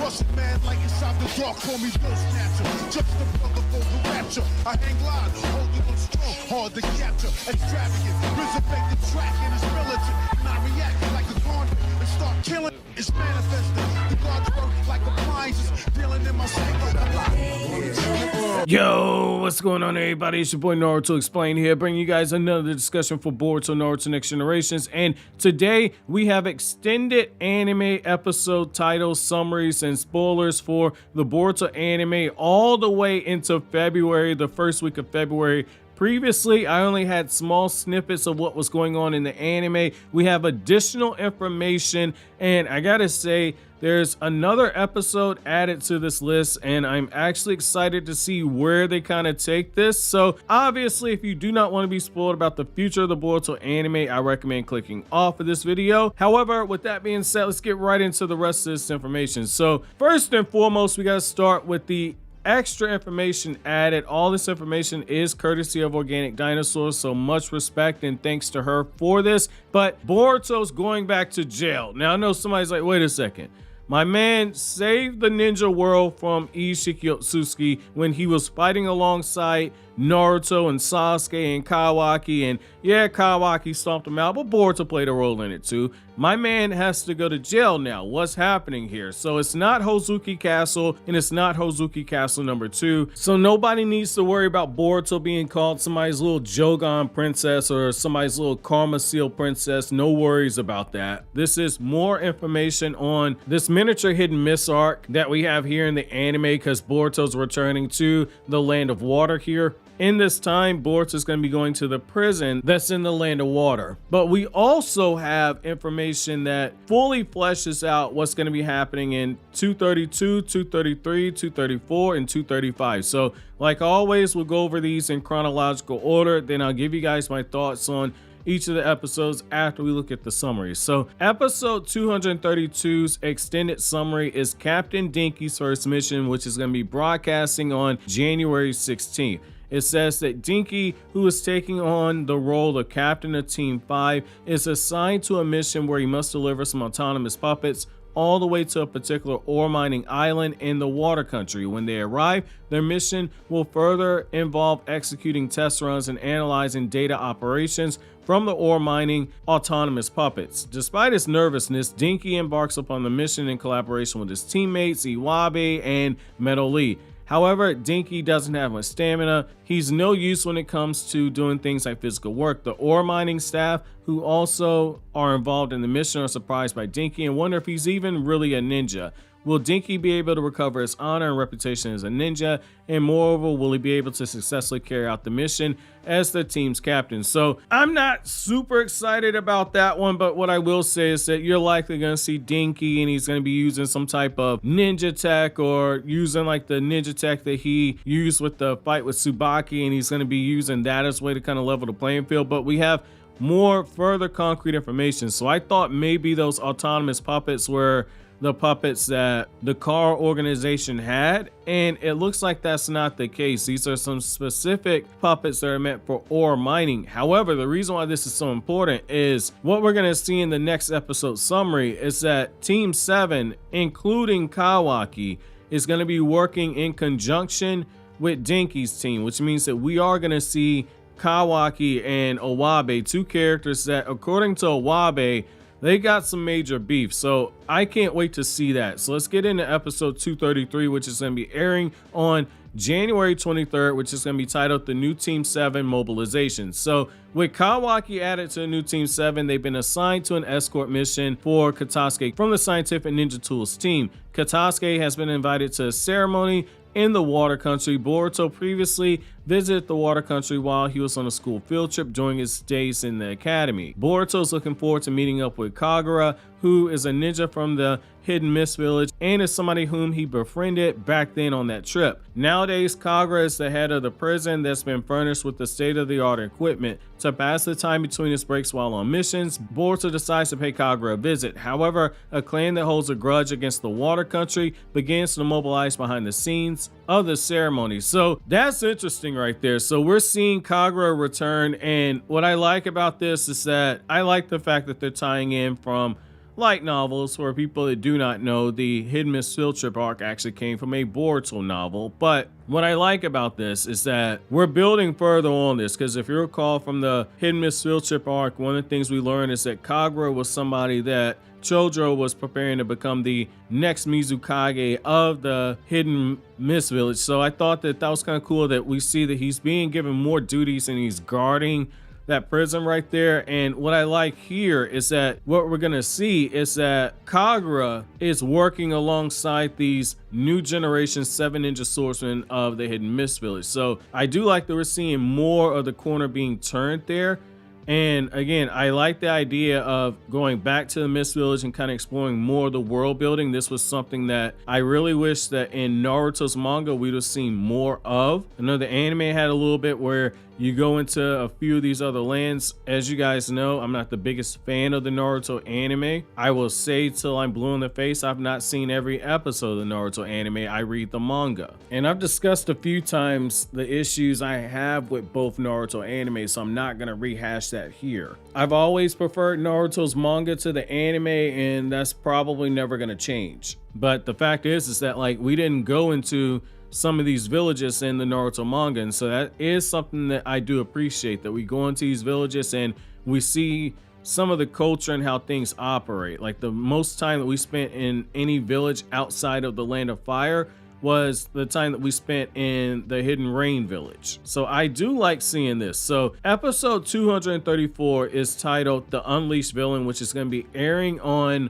Russian man like inside the dark, call me Bill Snatcher. Just the brother for the rapture. I hang glide, holding on strong, hard to capture. Extravagant, resurrect the track and it's militant. And I react like a convict and start killing. It's manifesting. The God's work like appliances, dealing in my sleep like a lot. Yo, what's going on, everybody? It's your boy Naruto Explain here, bringing you guys another discussion for Boruto Naruto Next Generations. And today we have extended anime episode titles, summaries, and spoilers for the Boruto anime all the way into February, the first week of February. Previously, I only had small snippets of what was going on in the anime. We have additional information, and I gotta say, there's another episode added to this list, and I'm actually excited to see where they kind of take this. So obviously, if you do not want to be spoiled about the future of the Boruto anime, I recommend clicking off of this video. However, with that being said, let's get right into the rest of this information. So first and foremost, we got to start with the extra information added. All this information is courtesy of Organic Dinosaurs, so much respect and thanks to her for this. But Boruto's going back to jail. Now, I know somebody's like, wait a second. My man saved the ninja world from Isshiki Otsutsuki when he was fighting alongside Naruto and Sasuke and Kawaki, and yeah, Kawaki stomped him out, but Boruto played a role in it too. My man has to go to jail now. What's happening here? So it's not Hozuki Castle, and it's not Hozuki Castle number 2. So nobody needs to worry about Boruto being called somebody's little Jogan princess or somebody's little Karma Seal princess. No worries about that. This is more information on this miniature hidden miss arc that we have here in the anime, because Boruto's returning to the land of water here. In this time, Boruto is going to be going to the prison that's in the land of water. But we also have information that fully fleshes out what's going to be happening in 232, 233, 234, and 235. So like always, we'll go over these in chronological order. Then I'll give you guys my thoughts on each of the episodes after we look at the summary. So episode 232's extended summary is Captain Dinky's first mission, which is going to be broadcasting on January 16th. It says that Dinky, who is taking on the role of captain of Team 5, is assigned to a mission where he must deliver some autonomous puppets all the way to a particular ore mining island in the water country. When they arrive, their mission will further involve executing test runs and analyzing data operations from the ore mining autonomous puppets. Despite his nervousness, Dinky embarks upon the mission in collaboration with his teammates Iwabe and Metal Lee. However, Dinky doesn't have much stamina. He's no use when it comes to doing things like physical work. The ore mining staff, who also are involved in the mission, are surprised by Dinky and wonder if he's even really a ninja. Will Dinky be able to recover his honor and reputation as a ninja? And moreover, will he be able to successfully carry out the mission as the team's captain? So I'm not super excited about that one, but what I will say is that you're likely going to see Dinky and he's going to be using some type of ninja tech, or using like the ninja tech that he used with the fight with Tsubaki, and he's going to be using that as a way to kind of level the playing field. But we have more further concrete information. So I thought maybe those autonomous puppets were the puppets that the car organization had, and it looks like that's not the case. These are some specific puppets that are meant for ore mining. However, the reason why this is so important is what we're going to see in the next episode summary is that Team 7, including Kawaki, is going to be working in conjunction with Dinky's team, which means that we are going to see Kawaki and Iwabe, two characters that, according to Iwabe, they got some major beef. So I can't wait to see that. So let's get into episode 233, which is going to be airing on January 23rd, which is going to be titled The New Team 7 Mobilization. So with Kawaki added to the new Team 7, they've been assigned to an escort mission for Katasuke from the Scientific Ninja Tools team. Katasuke has been invited to a ceremony in the water country. Boruto previously visited the water country while he was on a school field trip during his days in the academy. Boruto's looking forward to meeting up with Kagura, who is a ninja from the Hidden Mist Village and is somebody whom he befriended back then on that trip. Nowadays, Kagura is the head of the prison that's been furnished with the state-of-the-art equipment. To pass the time between his breaks while on missions, Boruto decides to pay Kagura a visit. However, a clan that holds a grudge against the water country begins to mobilize behind the scenes of the ceremony. So that's interesting right there. So we're seeing Kagura return, and what I like about this is that I like the fact that they're tying in from light novels. For people that do not know, the Hidden Miss Field Trip arc actually came from a Boruto novel. But what I like about this is that we're building further on this, because if you recall from the Hidden Miss Field Trip arc, one of the things we learned is that Kagura was somebody that Chojo was preparing to become the next Mizukage of the Hidden Mist Village. So I thought that that was kind of cool that we see that he's being given more duties and he's guarding that prison right there. And what I like here is that what we're gonna see is that Kagura is working alongside these new generation 7 ninja swordsmen of the Hidden Mist Village. So I do like that we're seeing more of the corner being turned there. And again, I like the idea of going back to the Mist Village and kind of exploring more of the world building. This was something that I really wish that in Naruto's manga we'd have seen more of. I know the anime had a little bit where you go into a few of these other lands. As you guys know, I'm not the biggest fan of the Naruto anime. I will say till I'm blue in the face, I've not seen every episode of the Naruto anime. I read the manga. And I've discussed a few times the issues I have with both Naruto anime, so I'm not going to rehash that here. I've always preferred Naruto's manga to the anime, and that's probably never going to change. But the fact is that like we didn't go into some of these villages in the Naruto manga, and so that is something that I do appreciate, that we go into these villages and we see some of the culture and how things operate. Like the most time that we spent in any village outside of the Land of Fire was the time that we spent in the Hidden Rain village. So I do like seeing this. So episode 234 is titled The Unleashed Villain, which is going to be airing on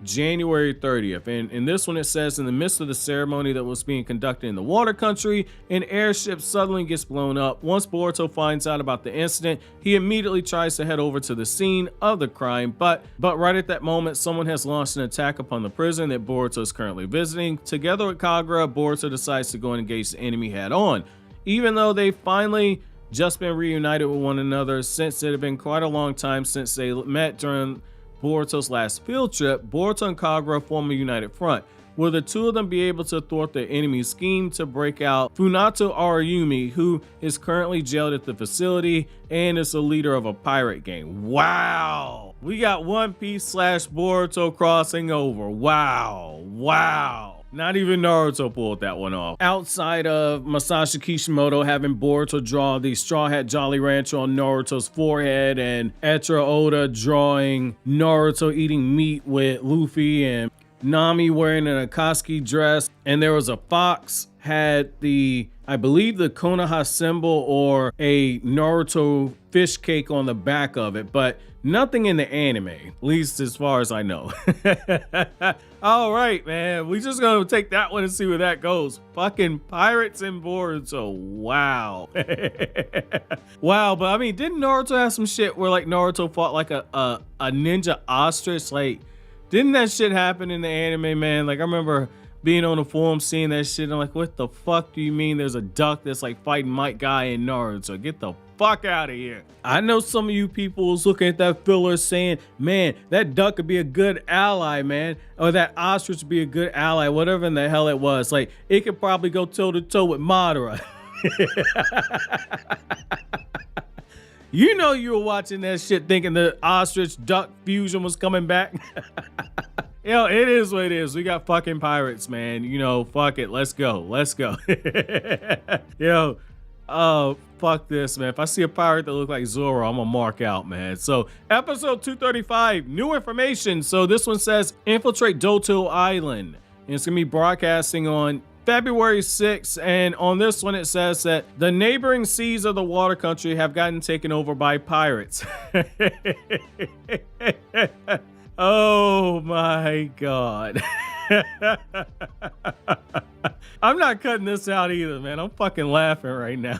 January 30th. And in this one it says, in the midst of the ceremony that was being conducted in the water country, an airship suddenly gets blown up. Once Boruto finds out about the incident, he immediately tries to head over to the scene of the crime, but right at that moment someone has launched an attack upon the prison that Boruto is currently visiting. Together with Kagura, Boruto decides to go and engage the enemy head on. Even though they finally just been reunited with one another, since it had been quite a long time since they met during Boruto's last field trip, Boruto and Kagura form a united front. Will the two of them be able to thwart the enemy's scheme to break out Funato Arayumi, who is currently jailed at the facility and is the leader of a pirate gang? Wow! We got One Piece / Boruto crossing over. Wow! Wow! Not even Naruto pulled that one off. Outside of Masashi Kishimoto having Boruto draw the Straw Hat Jolly Rancher on Naruto's forehead, and Etra Oda drawing Naruto eating meat with Luffy, and Nami wearing an Akatsuki dress, and there was a fox had the, I believe, the Konoha symbol or a Naruto fish cake on the back of it, but nothing in the anime, at least as far as I know. All right, man, we just gonna take that one and see where that goes. Fucking pirates and Boruto. Wow. Wow, but I mean, didn't Naruto have some shit where like Naruto fought like a ninja ostrich? Like, didn't that shit happen in the anime, man? Like, I remember being on the forum seeing that shit, and I'm like, what the fuck do you mean there's a duck that's like fighting Might Guy in Naruto? Get the fuck out of here. I know some of you people was looking at that filler saying, man, that duck could be a good ally, man, or that ostrich would be a good ally, whatever in the hell it was. Like, it could probably go toe to toe with Madara. You know you were watching that shit thinking the ostrich duck fusion was coming back. Yo, it is what it is. We got fucking pirates, man. You know, fuck it. Let's go. Let's go. Yo, oh, fuck this, man. If I see a pirate that look like Zoro, I'm gonna mark out, man. So, episode 235, new information. So this one says, infiltrate Doto Island. And it's gonna be broadcasting on February 6th, and on this one it says that the neighboring seas of the water country have gotten taken over by pirates. Oh my god. I'm not cutting this out either, man. I'm fucking laughing right now.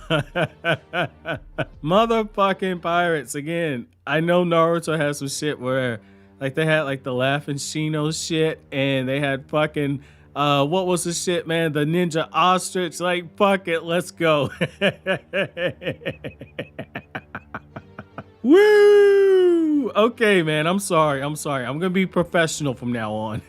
Motherfucking pirates again. I know Naruto has some shit where like they had like the laughing Shino shit, and they had fucking what was the shit, man? The ninja ostrich. Like, fuck it, let's go. Woo! Okay, man, I'm sorry. I'm gonna be professional from now on.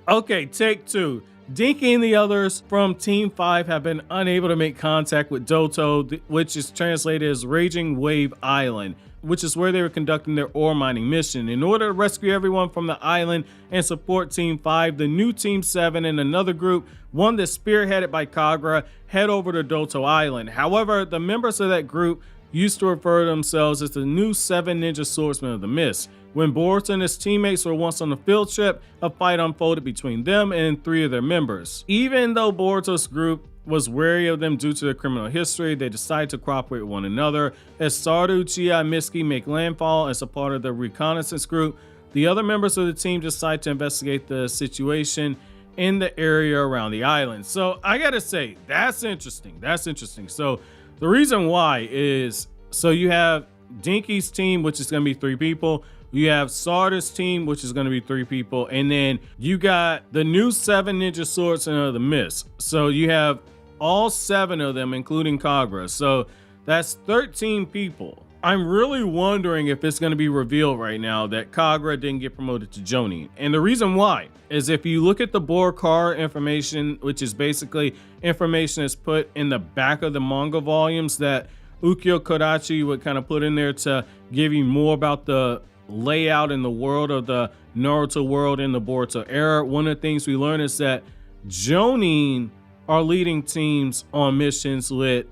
Okay, take 2. Dinky and the others from Team 5 have been unable to make contact with Doto, which is translated as Raging Wave Island. which is where they were conducting their ore mining mission. In order to rescue everyone from the island and support Team 5, the new Team 7 and another group, one that's spearheaded by Kagura, head over to Doto Island. However, the members of that group used to refer to themselves as the new 7 Ninja Swordsmen of the Mist. When Boruto and his teammates were once on a field trip, a fight unfolded between them and 3 of their members. Even though Boruto's group was wary of them due to their criminal history, they decided to cooperate with one another. As Sarada Uchiha and Isshiki make landfall as a part of the reconnaissance group, the other members of the team decide to investigate the situation in the area around the island. So I gotta say, that's interesting. That's interesting. So the reason why is, so you have Dinky's team, which is gonna be 3 people. You have Sarada's team, which is going to be 3 people. And then you got the new 7 Ninja Swordsmen of the Mist. So you have all 7 of them, including Kagura. So that's 13 people. I'm really wondering if it's going to be revealed right now that Kagura didn't get promoted to Jonin. And the reason why is if you look at the Borkar information, which is basically information that's put in the back of the manga volumes that Ukyo Kodachi would kind of put in there to give you more about the layout in the world of the Naruto world in the Boruto era. One of the things we learn is that Jonin are leading teams on missions with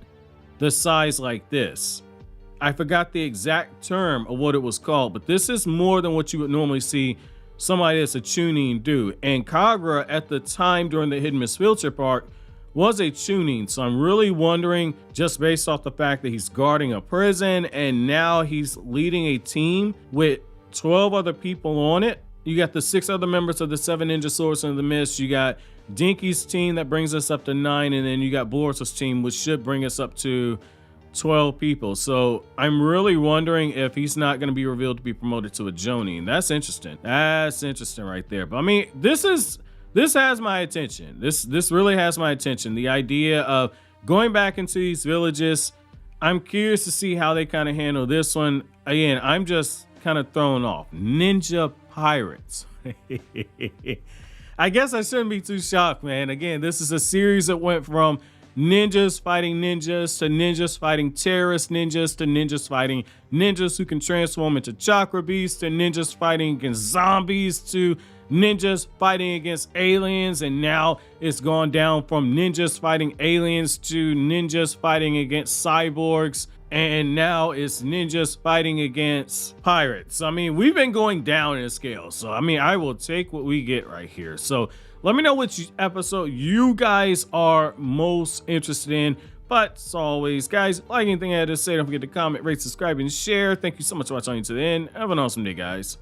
the size like this. I forgot the exact term of what it was called, but this is more than what you would normally see somebody that's a Chunin do. And Kagura at the time during the Hidden Mist field trip arc was a Chunin. So I'm really wondering, just based off the fact that he's guarding a prison and now he's leading a team with 12 other people on it. You got the 6 other members of the 7 Ninja Swordsmen of the Mist. You got Dinky's team that brings us up to 9. And then you got Boruto's team, which should bring us up to 12 people. So I'm really wondering if he's not going to be revealed to be promoted to a Jonin. That's interesting. That's interesting right there. But I mean, this has my attention. This really has my attention. The idea of going back into these villages. I'm curious to see how they kind of handle this one. Again, I'm just kind of thrown off. Ninja pirates. I guess I shouldn't be too shocked, man. Again, this is a series that went from ninjas fighting ninjas to ninjas fighting terrorist ninjas to ninjas fighting ninjas who can transform into chakra beasts to ninjas fighting against zombies to ninjas fighting against aliens, and now it's gone down from ninjas fighting aliens to ninjas fighting against cyborgs, and now it's ninjas fighting against pirates. I mean, we've been going down in scale, so I mean, I will take what we get right here. So let me know which episode you guys are most interested in. But as always, guys, like anything I had to say, don't forget to comment, rate, subscribe, and share. Thank you so much for watching to the end. Have an awesome day, guys.